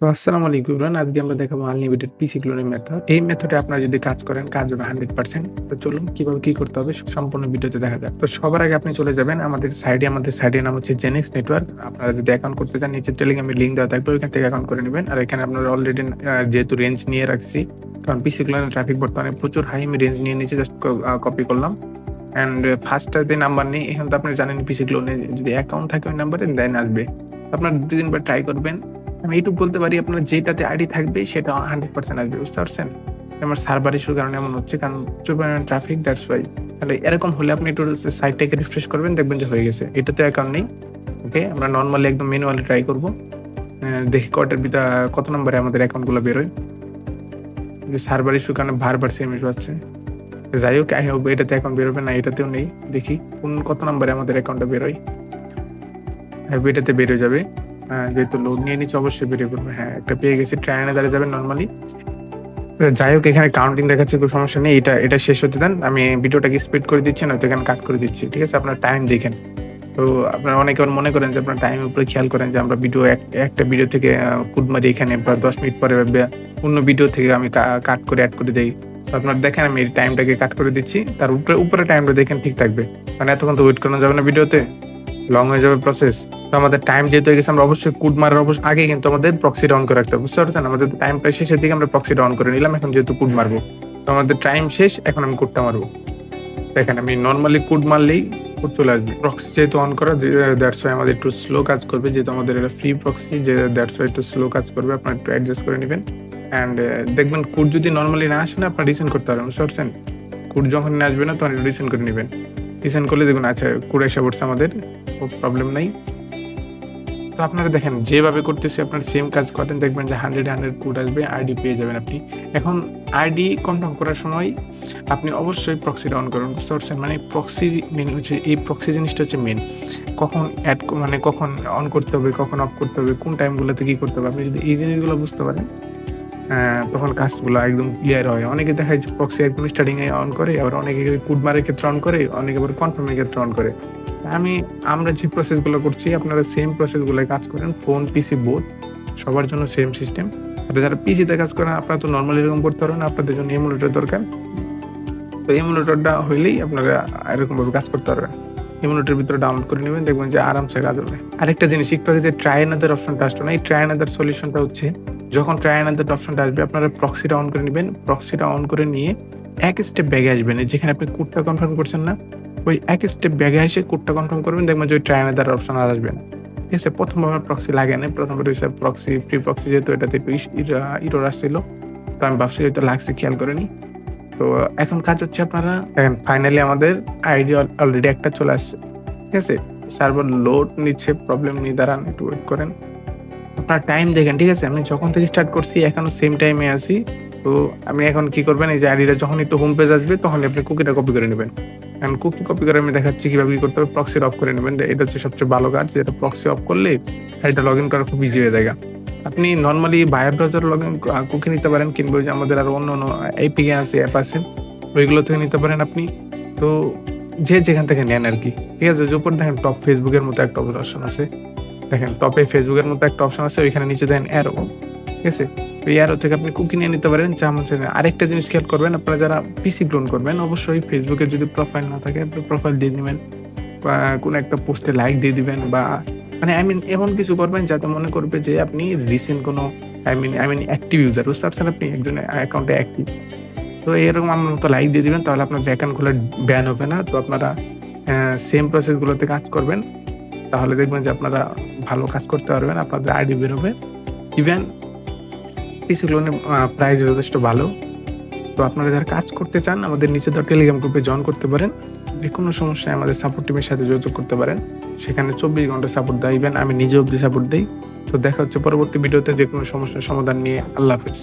তো আসসালামু আলাইকুম এভরিওয়ান। আজকে আমরা দেখাবো আনলিমিটেড পিসি ক্লোনিং মেথড। এই মেথডে আপনারা যদি কাজ করেন, কাজ হবে 100%। তো চলুন কিভাবে কি করতে হবে সম্পূর্ণ ভিডিওতে দেখা যাক। তো সবার আগে আপনি চলে যাবেন আমাদের সাইডের নাম হচ্ছে জেনিক্স নেটওয়ার্ক। আপনারা যদি অ্যাকাউন্ট করতে চান নিচে টেলিগ্রামের লিংক দেওয়া থাকবে, ওইখান থেকে অ্যাকাউন্ট করে নেবেন। আর এখানে আপনারা অলরেডি যেহেতু রেঞ্জ নিয়ে রাখছি, কারণ পিসি ক্লোনিং ট্রাফিক বর্তমানে প্রচুর হাই, আমি রেঞ্জ নিয়ে নিচে জাস্ট কপি করলাম। অ্যান্ড ফার্স্টটাতে নাম্বার নেই, এখানে তো আপনি জানেন পিসি ক্লোনে যদি অ্যাকাউন্ট থাকে ওই নাম্বারে দেন আসবে। আপনার ২-৩ বার ট্রাই করবেন। আমি এইটুকু বলতে পারি আপনার যেটাতে আইডি থাকবে সেটা 100% আসবে, বুঝতে পারছেন? আমার সার্ভার ইস্যুর কারণে এমন হচ্ছে, কারণ প্রচুর পরিমাণে ট্রাফিক, দ্যাটস ওয়াই। তাহলে এরকম হলে আপনি একটু সাইটটাকে রিফ্রেশ করবেন, দেখবেন যে হয়ে গেছে। এটাতে অ্যাকাউন্ট নেই। ওকে, আমরা নরমালি একদম ম্যানুয়ালি ট্রাই করব। দেখি কত নম্বরে আমাদের অ্যাকাউন্টগুলো বেরোয়। যে সার্ভার ইস্যুর কারণে বারবার সেম ইস্যু আসছে। যাই হোক, আই হোপ এটাতে অ্যাকাউন্ট বেরোবে না, এটাতেও নেই। দেখি কত নম্বরে আমাদের অ্যাকাউন্টটা বেরোয়। এটাতে বেরিয়ে যাবে। যেহেতু লোড নিয়ে নিচ্ছে অবশ্যই বেরিয়ে পড়বে। হ্যাঁ, একটা পেয়ে গেছি। ট্রায়ানে দাঁড়িয়ে যাবেন নরমালি। যাই হোক, এখানে কাউন্টিং দেখাচ্ছে, কোনো সমস্যা নেই। এটা শেষ হতে দেন। আমি ভিডিওটাকে স্পিড করে দিচ্ছি, নয়তো এখানে কাট করে দিচ্ছি। ঠিক আছে? আপনার টাইম দেখেন। তো আপনারা অনেকে আবার মনে করেন যে আপনার টাইমের উপরে খেয়াল করেন যে আমরা একটা ভিডিও থেকে কুট মারি এখানে বা ১০ মিনিট পরে অন্য ভিডিও থেকে আমি কাট করে এড করে দেই। তো আপনারা দেখেন আমি এই টাইমটাকে কাট করে দিচ্ছি। তার উপরে টাইমটা দেখেন ঠিক থাকবে। মানে এতক্ষণ তো ওয়েট করানো যাবে না ভিডিওতে। লং হয়ে যাবে প্রসেস। তো আমাদের টাইম যেহেতু হয়ে গেছে, আমরা অবশ্যই কোড মারার আগে কিন্তু আমাদের প্রক্সিটা অন করে রাখতে হবে, বুঝতে পারছেন? আমাদের টাইম প্রায় শেষের দিকে আমরা প্রক্সিটা অন করে নিলাম। এখন যেহেতু কোড মারবো, তো আমাদের টাইম শেষ, এখন আমি কোডটা মারবো। দেখেন আমি নরমালি কোড মারলেই কোড চলে আসবে। প্রক্সি যেহেতু অন করা, দ্যাটস ওয়াই আমাদের একটু স্লো কাজ করবে, যেহেতু আমাদের এটা ফ্রি প্রক্সি, যে দ্যাটস ওয়াই একটু স্লো কাজ করবে। আপনারা একটু অ্যাডজাস্ট করে নেবেন। অ্যান্ড দেখবেন কোড যদি নরমালি না আসে না, আপনার রিসেন্ড করতে পারবেন, বুঝতে পারছেন? কোড যখন না আসবে না তখন রিসেন্ড করে নেবেন। রিসেন্ড করলে দেখুন আচ্ছা কোড এসে পড়ছে আমাদের, প্রবলেম নাই। তো আপনারা দেখেন যেভাবে করতেছি আপনারা সেম কাজ করেন, দেখবেন যে 100 কোড আসবে, আইডি পেয়ে যাবেন আপনি। এখন আইডি কনফার্ম করার সময় আপনি অবশ্যই প্রক্সিটা অন করুন, বুঝতে পারছেন? মানে প্রক্সি মেন হচ্ছে, এই প্রক্সি জিনিসটা হচ্ছে মেন। কখন কখন অন করতে হবে, কখন অফ করতে হবে, কোন টাইমগুলোতে কি করতে হবে, আপনি যদি এই জিনিসগুলো বুঝতে পারেন তখন কাজগুলো একদম ক্লিয়ার হয়। অনেকে দেখা যায় প্রক্সি একদম স্টার্টিং এ অন করে, আবার অনেকে কোড মারার ক্ষেত্রে অন করে, অনেকে আবার কনফার্মের ক্ষেত্রে অন করে। আমরা যে প্রসেসগুলো করছি আপনারা সেম প্রসেসগুলোয় কাজ করেন। ফোন, পিসি বোথ সবার জন্য সেম সিস্টেম। আর যারা পিসিতে কাজ করেন আপনারা তো নরমালি এরকম করতে পারবেন, আপনাদের জন্য এমুলেটর দরকার। তো এমুলেটরটা হইলেই আপনারা এরকমভাবে কাজ করতে পারবেন। এমুলেটরের ভিতরে ডাউনলোড করে নেবেন, দেখবেন যে আরামসে কাজ হবে। আরেকটা জিনিস, একটু আগে যে ট্রাই অ্যানাদার অপশনটা আসলো না, এই ট্রাই অ্যানাদার সলিউশনটা হচ্ছে যখন ট্রাই অ্যানাদার অপশনটা আসবে আপনারা প্রক্সিটা অন করে নেবেন। প্রক্সিটা অন করে নিয়ে এক স্টেপ ব্যাগে আসবেন, যেখানে আপনি কোডটা কনফার্ম করছেন না, ওই এক স্টেপ ব্যাগে এসে কোডটা কনফার্ম করবেন, দেখবেন যে ওই ট্রাই অ্যানাদার অপশন আর আসবে না। ঠিক আছে? প্রথমবার প্রক্সি লাগে না, প্রথমবার হচ্ছে প্রক্সি ফ্রি প্রক্সি, যেহেতু এটাতে একটু ইরর আসছিল, তো আমি ভাবছি হয়তো লাগছে, খেয়াল করিনি। তো এখন কাজ হচ্ছে, আপনারা দেখেন ফাইনালি আমাদের আইডি অলরেডি একটা চলে আসছে। ঠিক আছে? সার্ভার লোড নিচ্ছে, প্রবলেম নেই, দাঁড়ান একটু ওয়েট করেন। আপনার টাইম দেখেন, ঠিক আছে? আমি যখন থেকে স্টার্ট করছি এখনো সেম টাইমে আছি। তো আমি এখন কি করবেন, এই যে আইডিটা যখন একটু হোম পেজ আসবে তখন আপনি কুকিটা কপি করে নেবেন। কারণ কুকি কপি করে আমি দেখাচ্ছি কিভাবে কি করতে হবে। প্রক্সিটা অফ করে নেবেন, এটা হচ্ছে সবচেয়ে ভালো কাজ, যেটা প্রক্সি অফ করলে এটা লগ ইন করা খুব ইজি হয়ে যায়। আপনি normally buyer browser log in cookie নিতে পারেন, কিংবা ওই যে আমাদের আরো অন্য এপিকে আছে, অ্যাপ আছে, ওইগুলো থেকে নিতে পারেন আপনি। তো যে যেখান থেকে নেন আর কি। ঠিক আছে? যে উপর দেখেন টপ ফেসবুকের মতো একটা অপশন আছে, দেখেন টপে ফেসবুকের মতো একটা অপশন আছে, ওইখানে নিচে দেখেন অ্যারো। ঠিক আছে? ওই অ্যারো থেকে আপনি কুকি নিয়ে নিতে পারেন, যেমন আরেকটা জিনিস খেয়াল করবেন, আপনারা যারা পিসি ক্লোন করবেন অবশ্যই ফেসবুকে যদি প্রোফাইল না থাকে আপনি প্রোফাইল দিয়ে দিবেন, বা কোনো একটা পোস্টে লাইক দিয়ে দিবেন, বা মানে এমন কিছু করবেন যাতে মনে করবে যে আপনি রিসেন্ট কোনো অ্যাক্টিভ ইউজার, বুঝতে পারছেন? আপনি একজন অ্যাকাউন্টে অ্যাক্টিভ। তো এরকম আমার মতো লাইক দিয়ে দিবেন, তাহলে আপনার অ্যাকাউন্ট খোলা ব্যান হবে না। তো আপনারা সেম প্রসেসগুলোতে কাজ করবেন, তাহলে দেখবেন যে আপনারা ভালো কাজ করতে পারবেন, আপনাদের আইডি বেরোবে। ইভেন পিসি ক্লোনের প্রাইস যথেষ্ট ভালো। তো আপনারা যারা কাজ করতে চান আমাদের নিচে দেওয়া টেলিগ্রাম গ্রুপে জয়েন করতে পারেন। যেকোনো সমস্যায় আমাদের সাপোর্ট টিমের সাথে যোগাযোগ করতে পারেন। সেখানে 24 ঘন্টা সাপোর্ট দেয়, ইভেন আমি নিজে অব্দি সাপোর্ট দেই। তো দেখা হচ্ছে পরবর্তী ভিডিওতে যেকোনো সমস্যার সমাধান নিয়ে। আল্লাহ হাফেজ।